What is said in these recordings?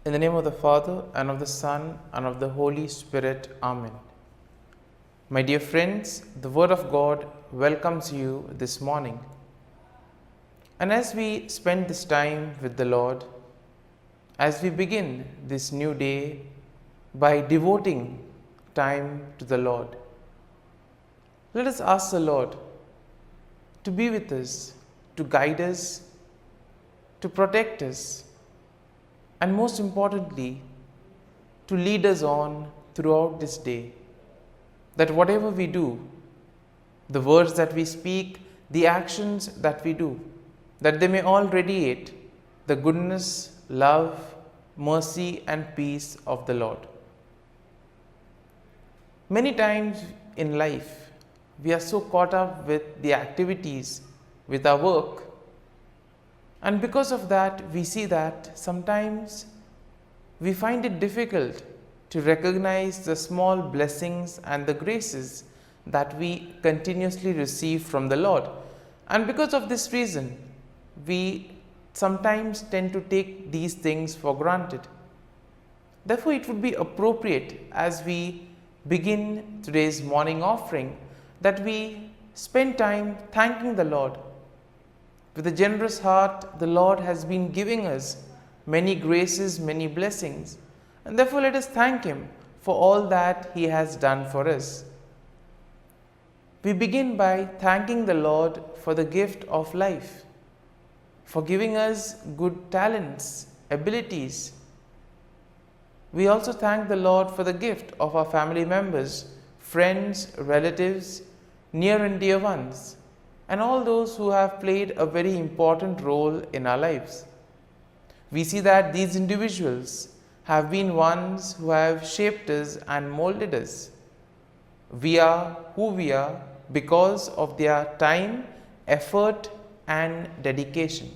In the name of the Father, and of the Son, and of the Holy Spirit. Amen. My dear friends, the Word of God welcomes you this morning. And as we spend this time with the Lord, as we begin this new day by devoting time to the Lord, let us ask the Lord to be with us, to guide us, to protect us, and most importantly, to lead us on throughout this day. That whatever we do, the words that we speak, the actions that we do, that they may all radiate the goodness, love, mercy, and peace of the Lord. Many times in life, we are so caught up with the activities, with our work, and because of that, we see that sometimes we find it difficult to recognize the small blessings and the graces that we continuously receive from the Lord. And because of this reason, we sometimes tend to take these things for granted. Therefore, it would be appropriate as we begin today's morning offering that we spend time thanking the Lord. With a generous heart, the Lord has been giving us many graces, many blessings, and therefore let us thank Him for all that He has done for us. We begin by thanking the Lord for the gift of life, for giving us good talents, abilities. We also thank the Lord for the gift of our family members, friends, relatives, near and dear ones, and all those who have played a very important role in our lives. We see that these individuals have been ones who have shaped us and molded us. We are who we are because of their time, effort, and dedication.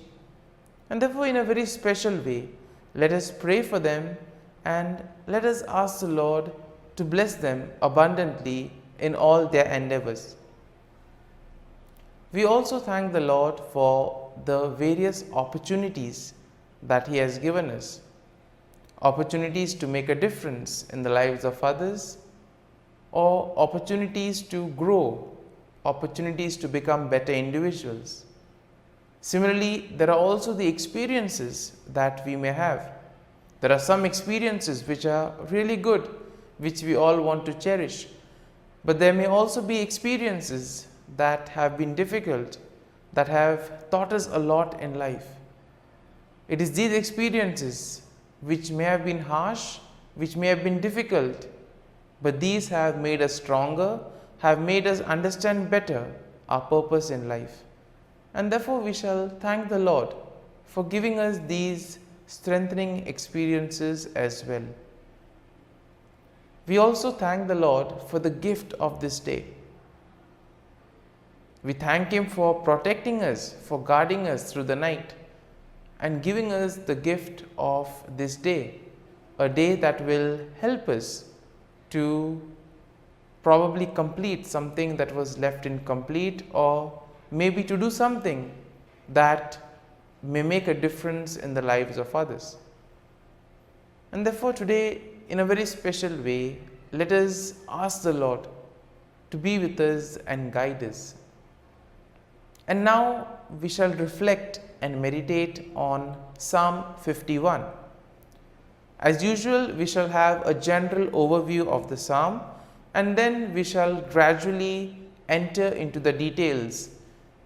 And therefore, in a very special way, let us pray for them and let us ask the Lord to bless them abundantly in all their endeavors. We also thank the Lord for the various opportunities that He has given us. Opportunities to make a difference in the lives of others, or opportunities to grow, opportunities to become better individuals. Similarly, there are also the experiences that we may have. There are some experiences which are really good, which we all want to cherish. But there may also be experiences that have been difficult, that have taught us a lot in life. It is these experiences which may have been harsh, which may have been difficult, but these have made us stronger, have made us understand better our purpose in life. And therefore we shall thank the Lord for giving us these strengthening experiences as well. We also thank the Lord for the gift of this day. We thank Him for protecting us, for guarding us through the night, and giving us the gift of this day, a day that will help us to probably complete something that was left incomplete, or maybe to do something that may make a difference in the lives of others. And therefore today, in a very special way, let us ask the Lord to be with us and guide us. And now we shall reflect and meditate on Psalm 51. As usual, we shall have a general overview of the psalm, and then we shall gradually enter into the details,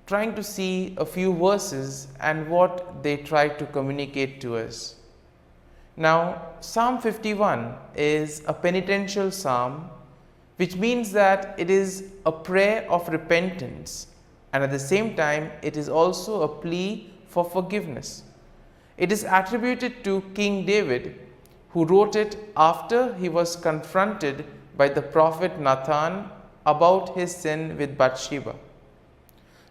trying to see a few verses and what they try to communicate to us. Now, Psalm 51 is a penitential psalm, which means that it is a prayer of repentance, and at the same time, it is also a plea for forgiveness. It is attributed to King David, who wrote it after he was confronted by the prophet Nathan about his sin with Bathsheba.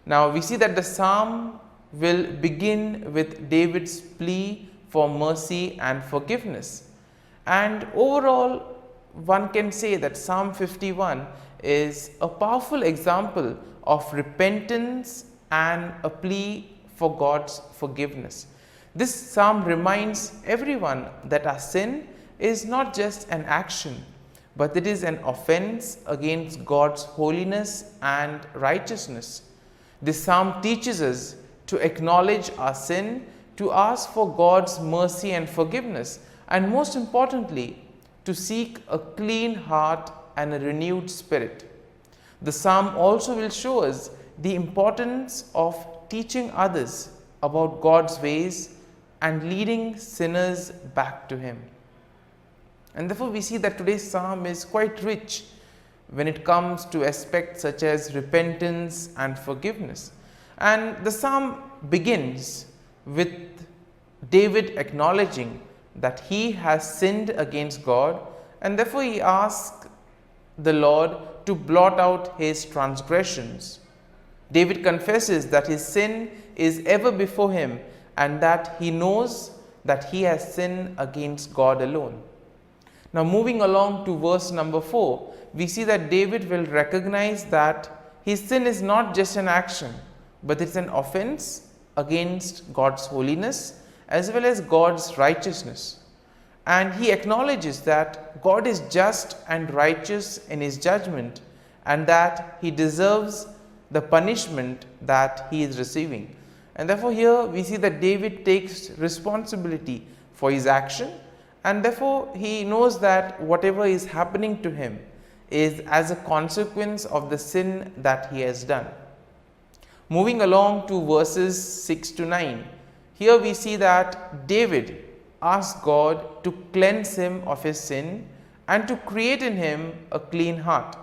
Now, we see that the psalm will begin with David's plea for mercy and forgiveness. And overall, one can say that Psalm 51 is a powerful example of repentance and a plea for God's forgiveness. This psalm reminds everyone that our sin is not just an action, but it is an offense against God's holiness and righteousness. This psalm teaches us to acknowledge our sin, to ask for God's mercy and forgiveness, and most importantly, to seek a clean heart and a renewed spirit. The psalm also will show us the importance of teaching others about God's ways and leading sinners back to Him. And therefore we see that today's psalm is quite rich when it comes to aspects such as repentance and forgiveness. And the psalm begins with David acknowledging that he has sinned against God, and therefore he asks the Lord to blot out his transgressions. David confesses that his sin is ever before him and that he knows that he has sinned against God alone. Now, moving along to verse number 4, we see that David will recognize that his sin is not just an action, but it's an offense against God's holiness as well as God's righteousness. And he acknowledges that God is just and righteous in his judgment and that he deserves the punishment that he is receiving. And therefore here we see that David takes responsibility for his action, and therefore he knows that whatever is happening to him is as a consequence of the sin that he has done. Moving along to verses 6 to 9, here we see that David asks God to cleanse him of his sin and to create in him a clean heart.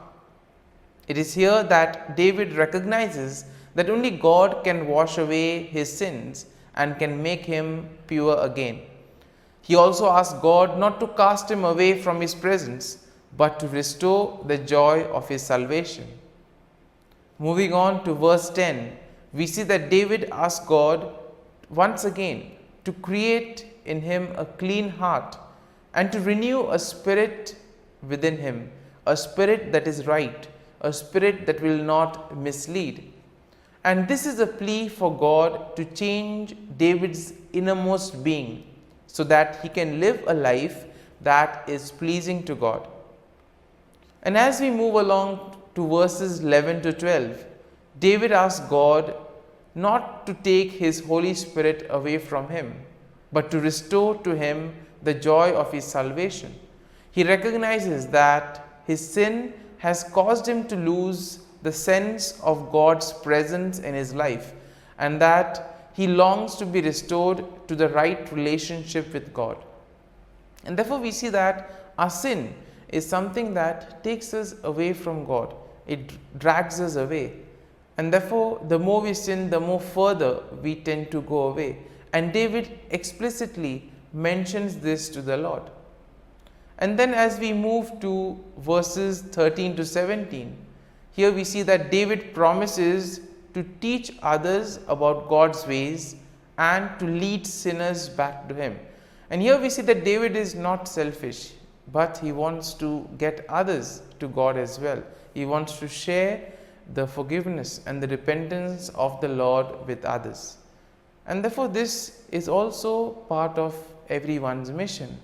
It is here that David recognizes that only God can wash away his sins and can make him pure again. He also asks God not to cast him away from his presence, but to restore the joy of his salvation. Moving on to verse 10, we see that David asks God once again to create in him a clean heart and to renew a spirit within him, a spirit that is right, a spirit that will not mislead. And this is a plea for God to change David's innermost being so that he can live a life that is pleasing to God. And as we move along to verses 11 to 12, David asks God not to take his Holy Spirit away from him, but to restore to him the joy of his salvation. He recognizes that his sin has caused him to lose the sense of God's presence in his life, and that he longs to be restored to the right relationship with God. And therefore we see that our sin is something that takes us away from God. It drags us away. And therefore the more we sin, the more further we tend to go away. And David explicitly mentions this to the Lord. And then as we move to verses 13 to 17, here we see that David promises to teach others about God's ways and to lead sinners back to him. And here we see that David is not selfish, but he wants to get others to God as well. He wants to share the forgiveness and the repentance of the Lord with others. And therefore this is also part of everyone's mission.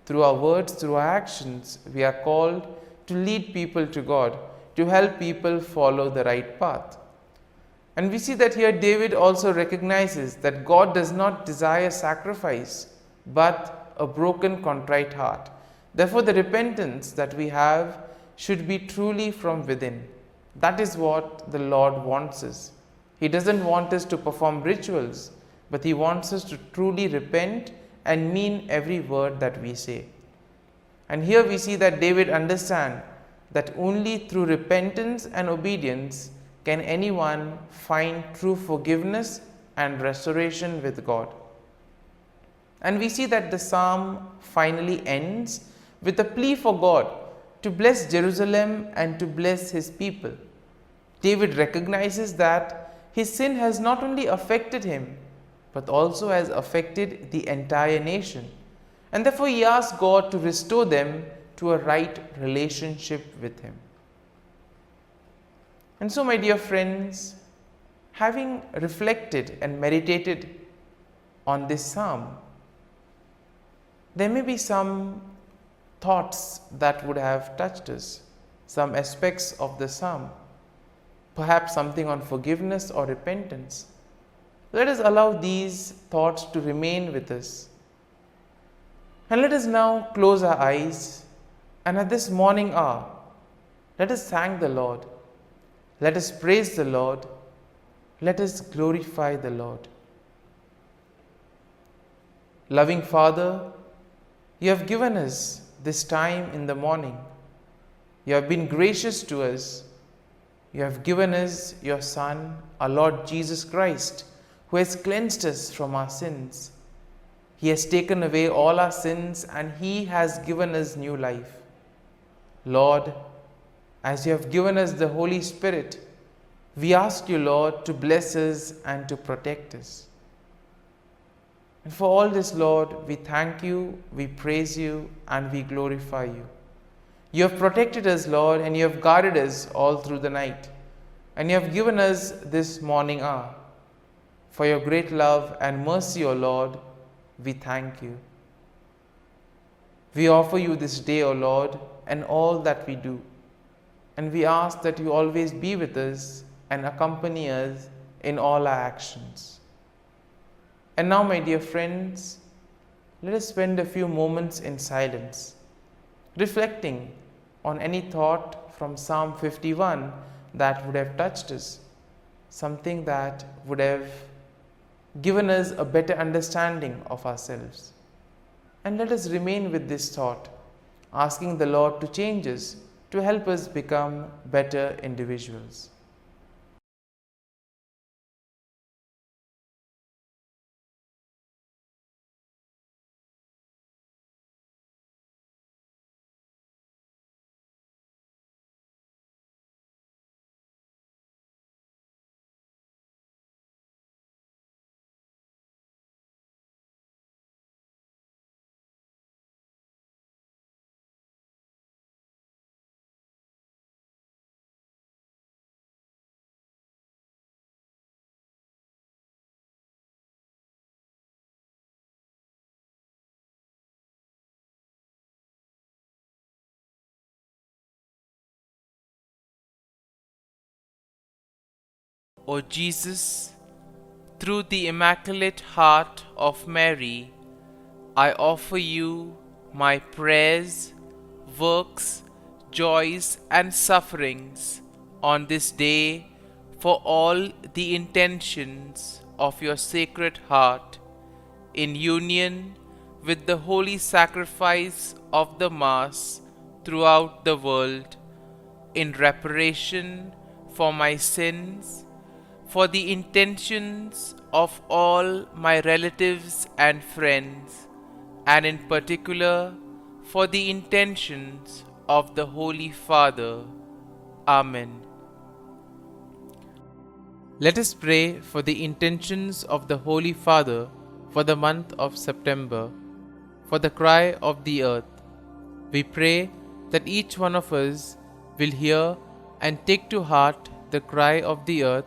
Through our words, through our actions, we are called to lead people to God, to help people follow the right path. And we see that here David also recognizes that God does not desire sacrifice, but a broken, contrite heart. Therefore, the repentance that we have should be truly from within. That is what the Lord wants us. He doesn't want us to perform rituals, but He wants us to truly repent and mean every word that we say. And here we see that David understands that only through repentance and obedience can anyone find true forgiveness and restoration with God. And we see that the psalm finally ends with a plea for God to bless Jerusalem and to bless His people. David recognizes that his sin has not only affected him, but also has affected the entire nation. And therefore he asks God to restore them to a right relationship with Him. And so, my dear friends, having reflected and meditated on this psalm. There may be some thoughts that would have touched us, some aspects of the psalm, perhaps something on forgiveness or repentance. Let us allow these thoughts to remain with us. And let us now close our eyes, and at this morning hour, let us thank the Lord. Let us praise the Lord. Let us glorify the Lord. Loving Father, you have given us this time in the morning. You have been gracious to us. You have given us your Son, our Lord Jesus Christ, who has cleansed us from our sins. He has taken away all our sins and He has given us new life. Lord, as you have given us the Holy Spirit, we ask you, Lord, to bless us and to protect us. And for all this, Lord, we thank you, we praise you, and we glorify you. You have protected us, Lord, and you have guarded us all through the night. And you have given us this morning hour. For your great love and mercy, O Lord, we thank you. We offer you this day, O Lord, and all that we do. And we ask that you always be with us and accompany us in all our actions. And now, my dear friends, let us spend a few moments in silence, reflecting on any thought from Psalm 51 that would have touched us, something that would have given us a better understanding of ourselves. And let us remain with this thought, asking the Lord to change us, to help us become better individuals. O Jesus, through the Immaculate Heart of Mary, I offer you my prayers, works, joys, and sufferings on this day for all the intentions of your Sacred Heart, in union with the holy sacrifice of the Mass throughout the world, in reparation for my sins, for the intentions of all my relatives and friends, and in particular for the intentions of the Holy Father. Amen. Let us pray for the intentions of the Holy Father for the month of September, for the cry of the earth. We pray that each one of us will hear and take to heart the cry of the earth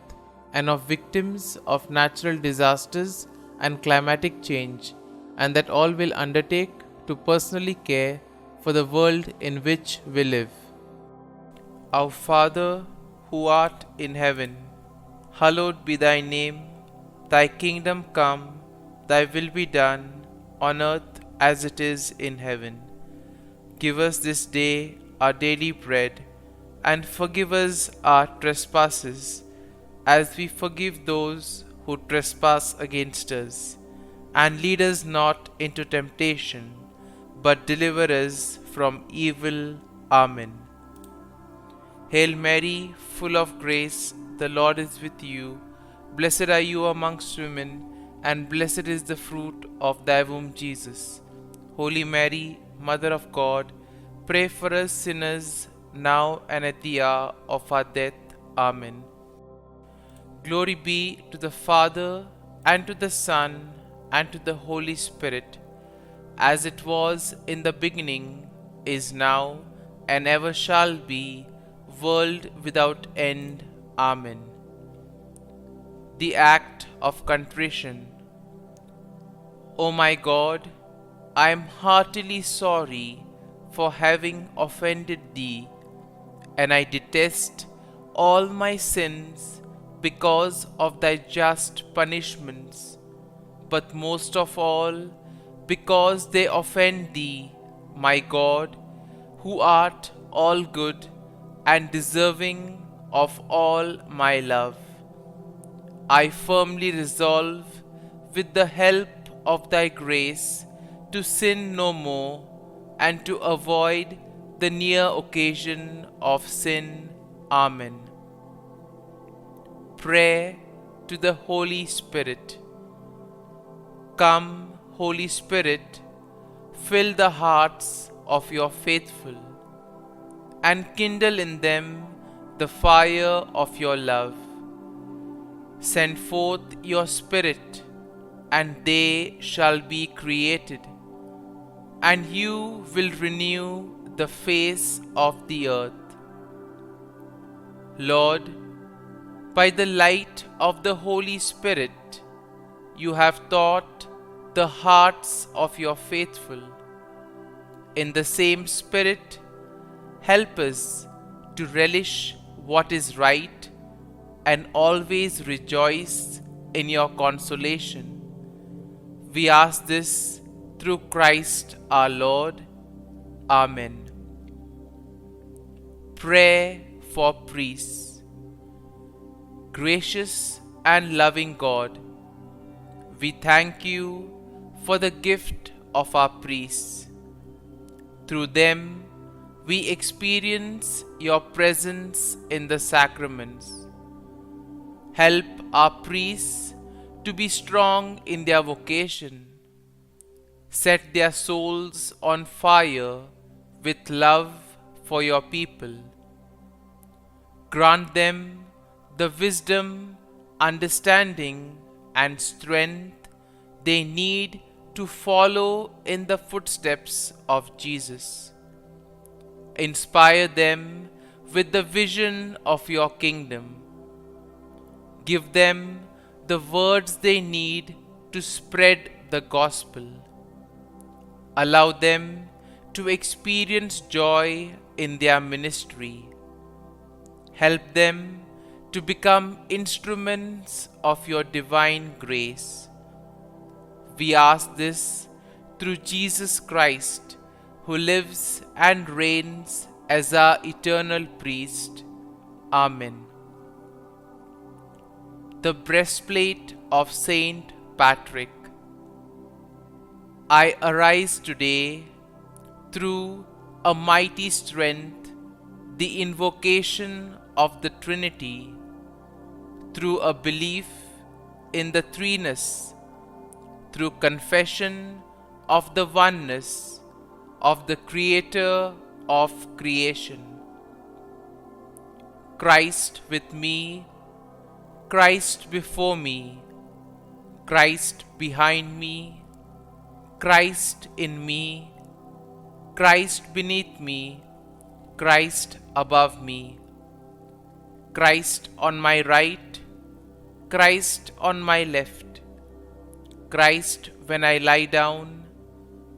and of victims of natural disasters and climatic change, and that all will undertake to personally care for the world in which we live. Our Father, who art in heaven, hallowed be thy name. Thy kingdom come, thy will be done, on earth as it is in heaven. Give us this day our daily bread, and forgive us our trespasses, as we forgive those who trespass against us. And lead us not into temptation, but deliver us from evil. Amen. Hail Mary, full of grace, the Lord is with you. Blessed are you amongst women, and blessed is the fruit of thy womb, Jesus. Holy Mary, Mother of God, pray for us sinners, now and at the hour of our death. Amen. Glory be to the Father, and to the Son, and to the Holy Spirit, as it was in the beginning, is now, and ever shall be, world without end. Amen. The Act of Contrition. O my God, I am heartily sorry for having offended thee, and I detest all my sins because of thy just punishments, but most of all because they offend thee, my God, who art all good and deserving of all my love. I firmly resolve, with the help of thy grace, to sin no more and to avoid the near occasion of sin. Amen. Prayer to the Holy Spirit. Come, Holy Spirit, fill the hearts of your faithful and kindle in them the fire of your love. Send forth your Spirit, and they shall be created, and you will renew the face of the earth. Lord, by the light of the Holy Spirit, you have taught the hearts of your faithful. In the same Spirit, help us to relish what is right and always rejoice in your consolation. We ask this through Christ our Lord. Amen. Prayer for priests. Gracious and loving God, we thank you for the gift of our priests. Through them, we experience your presence in the sacraments. Help our priests to be strong in their vocation. Set their souls on fire with love for your people. Grant them the wisdom, understanding, and strength they need to follow in the footsteps of Jesus. Inspire them with the vision of your kingdom. Give them the words they need to spread the gospel. Allow them to experience joy in their ministry. Help them to become instruments of your divine grace. We ask this through Jesus Christ, who lives and reigns as our eternal priest. Amen. The breastplate of Saint Patrick. I arise today through a mighty strength, the invocation of the Trinity, through a belief in the threeness, through confession of the oneness of the Creator of creation. Christ with me, Christ before me, Christ behind me, Christ in me, Christ beneath me, Christ above me, Christ on my right, Christ on my left, Christ when I lie down,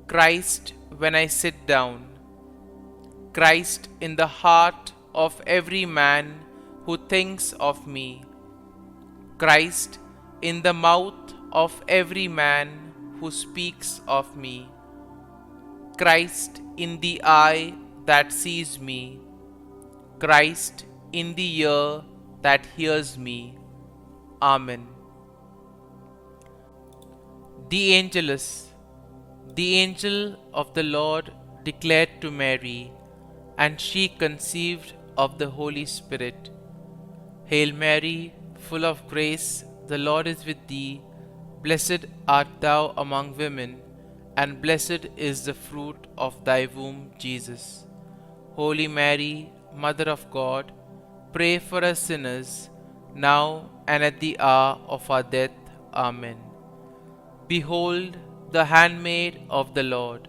Christ when I sit down, Christ in the heart of every man who thinks of me, Christ in the mouth of every man who speaks of me, Christ in the eye that sees me, Christ in the ear that hears me. Amen. The Angelus. The angel of the Lord declared to Mary, and she conceived of the Holy Spirit. Hail Mary, full of grace, the Lord is with thee. Blessed art thou among women, and blessed is the fruit of thy womb, Jesus. Holy Mary, Mother of God, pray for us sinners, now and at the hour of our death. Amen. Behold, the handmaid of the Lord,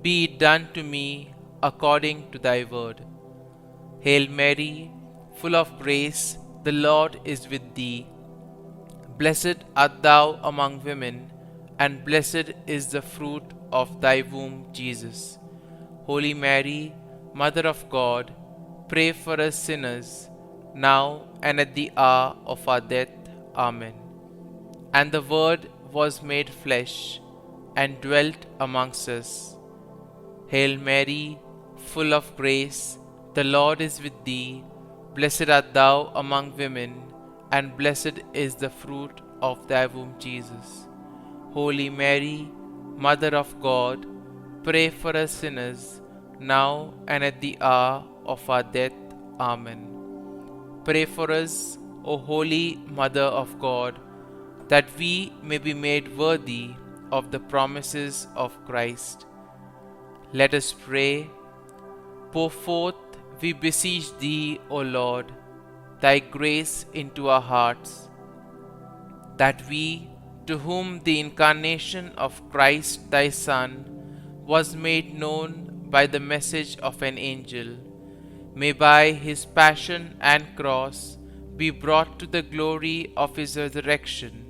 be it done to me according to thy word. Hail Mary, full of grace, the Lord is with thee. Blessed art thou among women, and blessed is the fruit of thy womb, Jesus. Holy Mary, Mother of God, pray for us sinners, now and at the hour of our death. Amen. And the Word was made flesh, and dwelt amongst us. Hail Mary, full of grace, the Lord is with thee. Blessed art thou among women, and blessed is the fruit of thy womb, Jesus. Holy Mary, Mother of God, pray for us sinners, now and at the hour of our death. Amen. Pray for us, O Holy Mother of God, that we may be made worthy of the promises of Christ. Let us pray. Pour forth, we beseech thee, O Lord, thy grace into our hearts, that we, to whom the incarnation of Christ thy Son was made known by the message of an angel, may by his passion and cross be brought to the glory of his resurrection,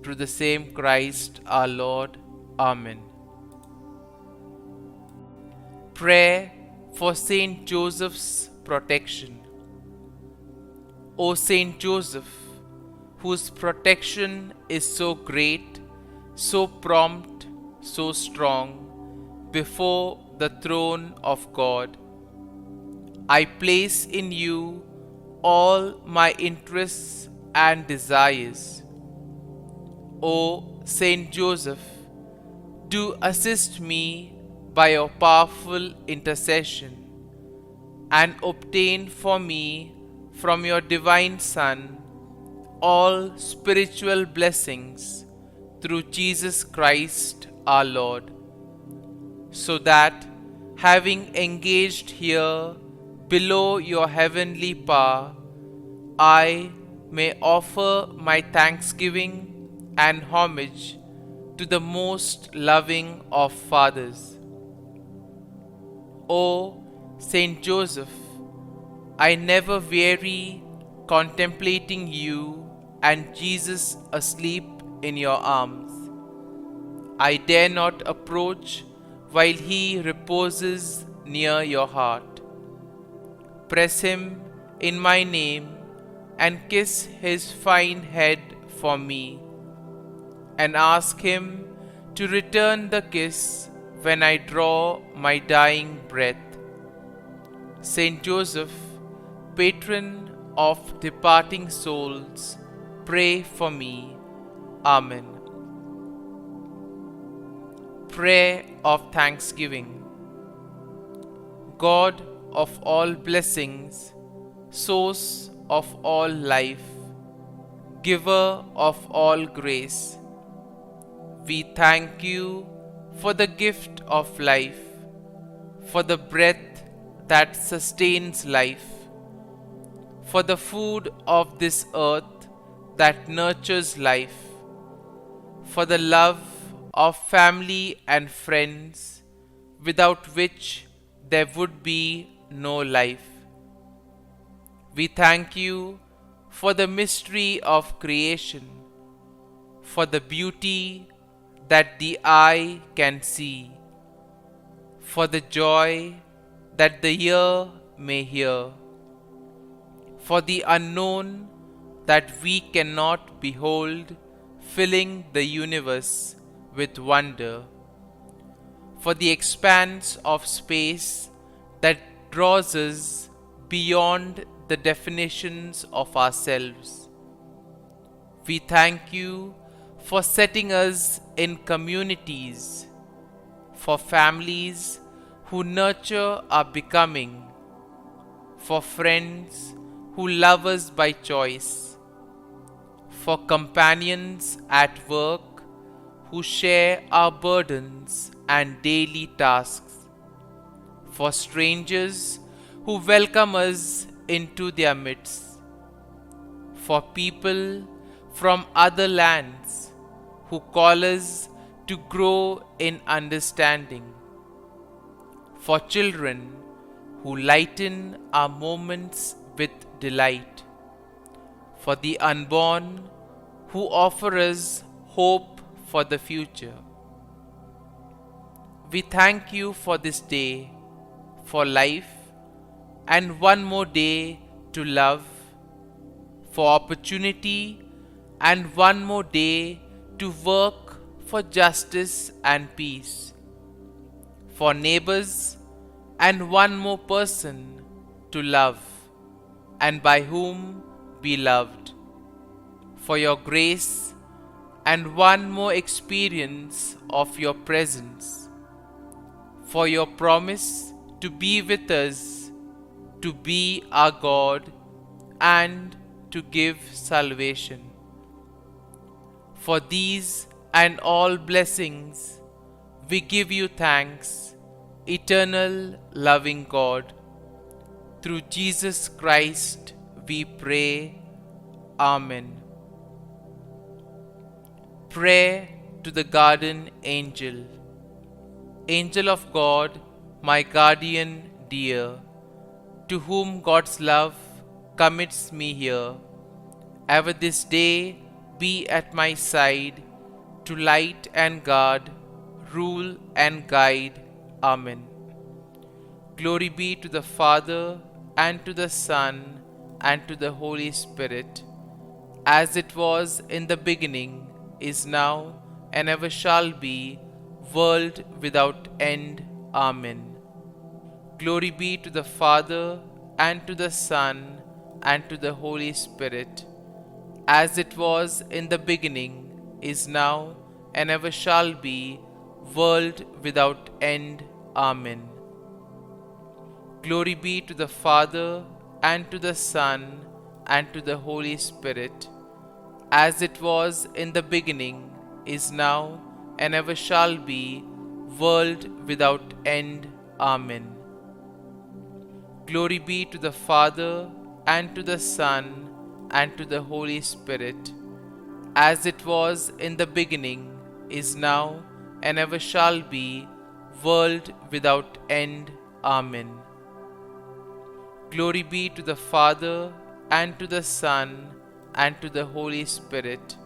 through the same Christ our Lord. Amen. Prayer for Saint Joseph's protection. O Saint Joseph, whose protection is so great, so prompt, so strong, before the throne of God, I place in you all my interests and desires. O Saint Joseph, do assist me by your powerful intercession, and obtain for me from your divine Son all spiritual blessings through Jesus Christ our Lord, so that, having engaged here below your heavenly power, I may offer my thanksgiving and homage to the most loving of fathers. O Saint Joseph, I never weary contemplating you and Jesus asleep in your arms. I dare not approach while he reposes near your heart. Press him in my name and kiss his fine head for me, and ask him to return the kiss when I draw my dying breath. Saint Joseph, patron of departing souls, pray for me. Amen. Prayer of Thanksgiving. God of all blessings, source of all life, giver of all grace, we thank you for the gift of life, for the breath that sustains life, for the food of this earth that nurtures life, for the love of family and friends, without which there would be no life. We thank you for the mystery of creation, for the beauty that the eye can see, for the joy that the ear may hear, for the unknown that we cannot behold, filling the universe with wonder, for the expanse of space that draws us beyond the definitions of ourselves. We thank you for setting us in communities, for families who nurture our becoming, for friends who love us by choice, for companions at work who share our burdens and daily tasks, for strangers who welcome us into their midst, for people from other lands who call us to grow in understanding, for children who lighten our moments with delight, for the unborn who offer us hope for the future. We thank you for this day, for life, and one more day to love, for opportunity, and one more day to work for justice and peace, for neighbors, and one more person to love, and by whom be loved, for your grace, and one more experience of your presence, for your promise to be with us, to be our God, and to give salvation. For these and all blessings, we give you thanks, eternal loving God. Through Jesus Christ we pray. Amen. Prayer to the Guardian Angel. Angel of God, my guardian dear, to whom God's love commits me here, ever this day be at my side, to light and guard, rule and guide. Amen. Glory be to the Father, and to the Son, and to the Holy Spirit, as it was in the beginning, is now, and ever shall be, world without end. Amen. Glory be to the Father, and to the Son, and to the Holy Spirit, as it was in the beginning, is now, and ever shall be, world without end. Amen. Glory be to the Father, and to the Son, and to the Holy Spirit, as it was in the beginning, is now, and ever shall be, world without end. Amen. Glory be to the Father, and to the Son, and to the Holy Spirit, as it was in the beginning, is now, and ever shall be, world without end. Amen. Glory be to the Father, and to the Son, and to the Holy Spirit,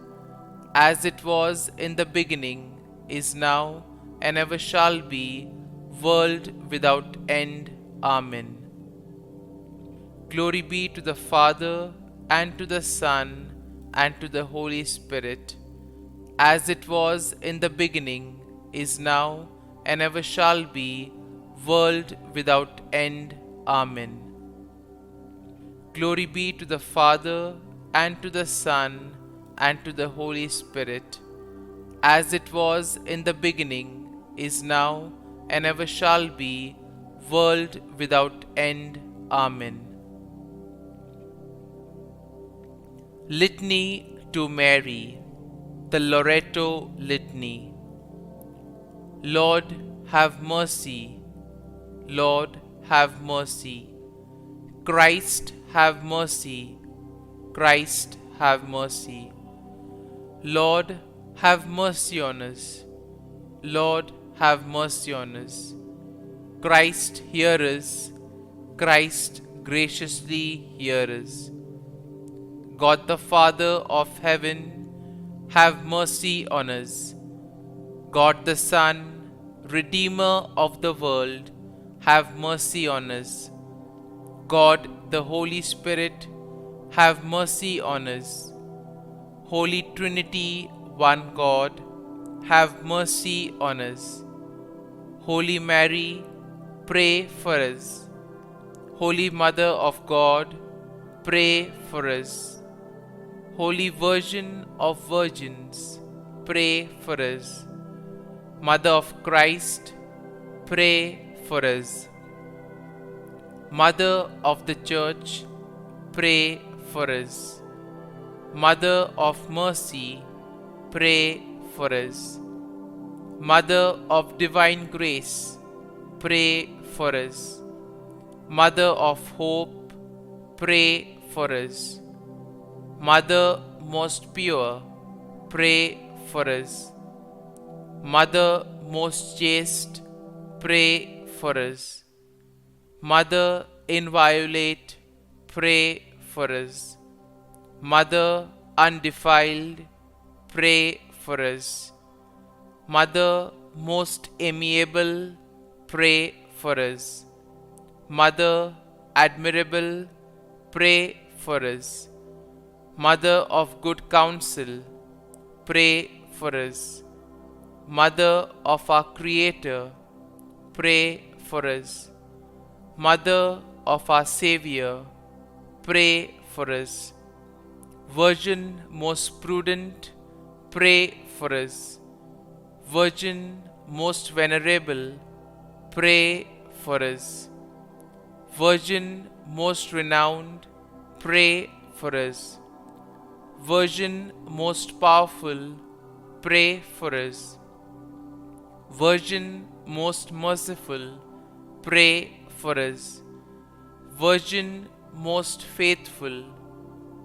as it was in the beginning, is now, and ever shall be, world without end. Amen. Glory be to the Father, and to the Son, and to the Holy Spirit, as it was in the beginning, is now, and ever shall be, world without end. Amen. Glory be to the Father, and to the Son, and to the Holy Spirit, as it was in the beginning, is now, and ever shall be, world without end. Amen. Litany to Mary, the Loreto Litany. Lord, have mercy. Lord, have mercy. Christ, have mercy. Christ, have mercy. Lord, have mercy on us. Lord, have mercy on us. Christ, hear us. Christ, graciously hear us. God the Father of heaven, have mercy on us. God the Son, Redeemer of the world, have mercy on us. God the Holy Spirit, have mercy on us. Holy Trinity, one God, have mercy on us. Holy Mary, pray for us. Holy Mother of God, pray for us. Holy Virgin of Virgins, pray for us. Mother of Christ, pray for us. Mother of the Church, pray for us. Mother of Mercy, pray for us. Mother of Divine Grace, pray for us. Mother of Hope, pray for us. Mother most pure, pray for us. Mother most chaste, pray for us. Mother inviolate, pray for us. Mother undefiled, pray for us. Mother most amiable, pray for us. Mother admirable, pray for us. Mother of good counsel, pray for us. Mother of our Creator, pray for us. Mother of our Savior, pray for us. Virgin most prudent, pray for us. Virgin most venerable, pray for us. Virgin most renowned, pray for us. Virgin most powerful, pray for us. Virgin most merciful, pray for us. Virgin most faithful,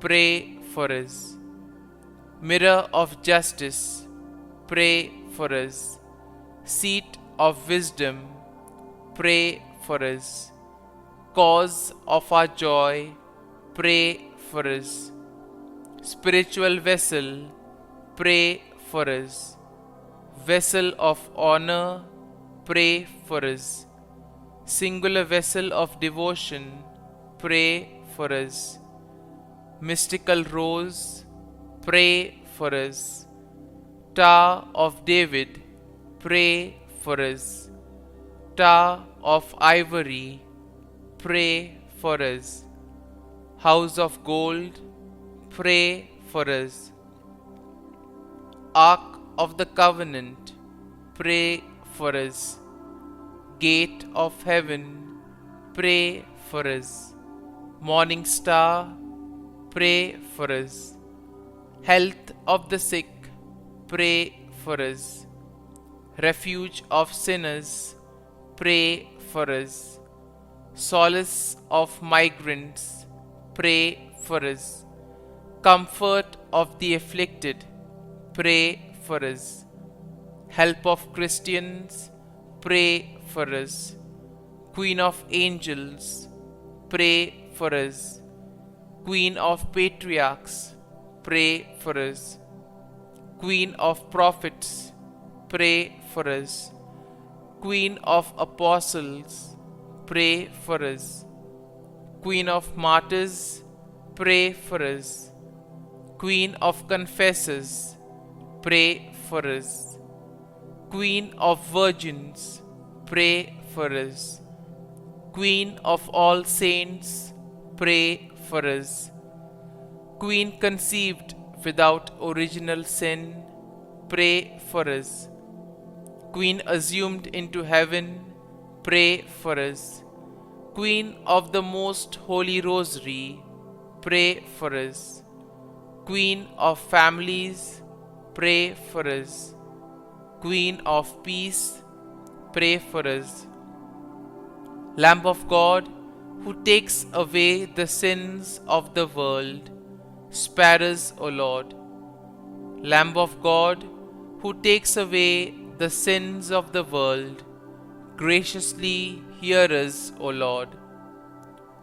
pray for us. Mirror of justice, pray for us. Seat of wisdom, pray for us. Cause of our joy, pray for us. Spiritual vessel, pray for us. Vessel of honor, pray for us. Singular vessel of devotion, pray for us. Mystical rose, pray for us. Tower of David, pray for us. Tower of ivory, pray for us. House of gold, pray for us. Ark of the covenant, pray for us. Gate of heaven, pray for us. Morning star, pray for us. Health of the sick, pray for us. Refuge of sinners, pray for us. Solace of migrants, pray for us. Comfort of the afflicted, pray for us. Help of Christians, pray for us. Queen of angels, pray for us. Queen of patriarchs, pray for us. Queen of prophets, pray for us. Queen of apostles, pray for us. Queen of martyrs, pray for us. Queen of confessors, pray for us. Queen of virgins, pray for us. Queen of all saints, pray for us. Queen conceived without original sin, pray for us. Queen assumed into heaven, pray for us. Queen of the most holy rosary, pray for us. Queen of families, pray for us. Queen of peace, pray for us. Lamb of God, who takes away the sins of the world, spare us, O Lord. Lamb of God, who takes away the sins of the world, graciously hear us, O Lord.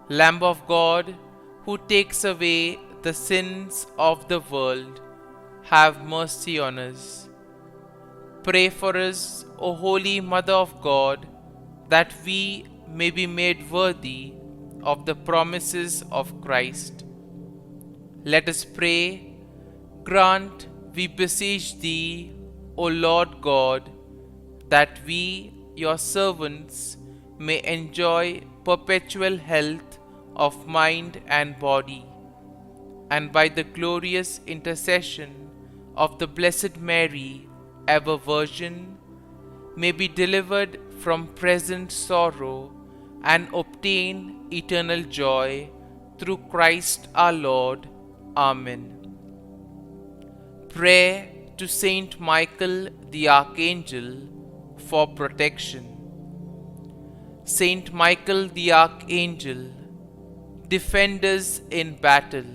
Lamb of God, who takes away the sins of the world, have mercy on us. Pray for us, O Holy Mother of God, that we may be made worthy of the promises of Christ. Let us pray. Grant, we beseech Thee, O Lord God, that we, Your servants, may enjoy perpetual health of mind and body, and by the glorious intercession of the Blessed Mary, ever Virgin, may be delivered from present sorrow and obtain eternal joy through Christ our Lord. Amen. Prayer to Saint Michael the Archangel for protection. Saint Michael the Archangel, defend us in battle.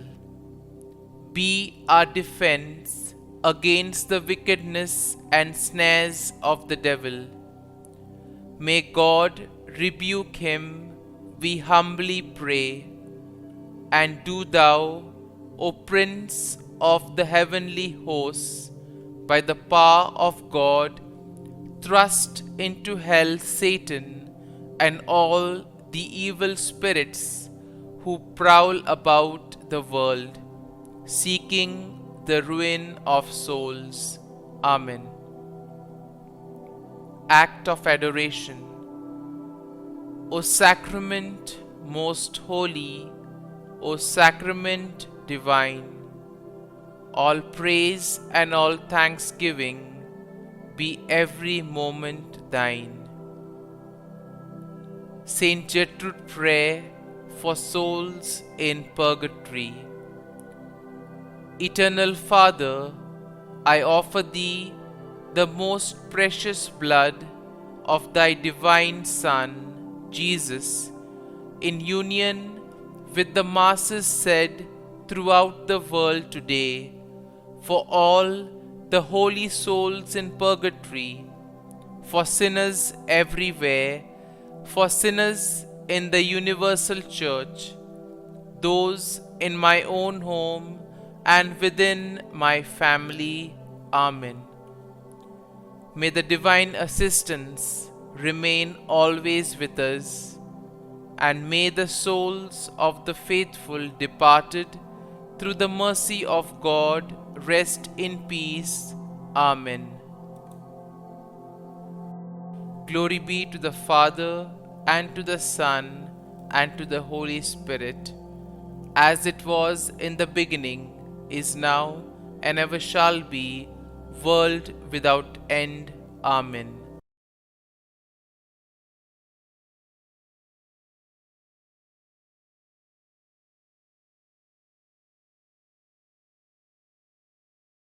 Be our defense against the wickedness and snares of the devil. May God rebuke him, we humbly pray. And do Thou, O Prince of the heavenly hosts, by the power of God, Thrust into hell Satan and all the evil spirits who prowl about the world, seeking the ruin of souls. Amen. Act of Adoration. O Sacrament most holy, O Sacrament divine, all praise and all thanksgiving be every moment thine. Saint Gertrude Prayer for souls in purgatory. Eternal Father, I offer Thee the most precious blood of Thy divine Son, Jesus, in union with the masses said throughout the world today, for all the holy souls in purgatory, for sinners everywhere, for sinners in the universal church, those in my own home and within my family. Amen. May the divine assistance remain always with us, and may the souls of the faithful departed through the mercy of God rest in peace. Amen. Glory be to the Father, and to the Son, and to the Holy Spirit, as it was in the beginning, is now, and ever shall be, world without end. Amen.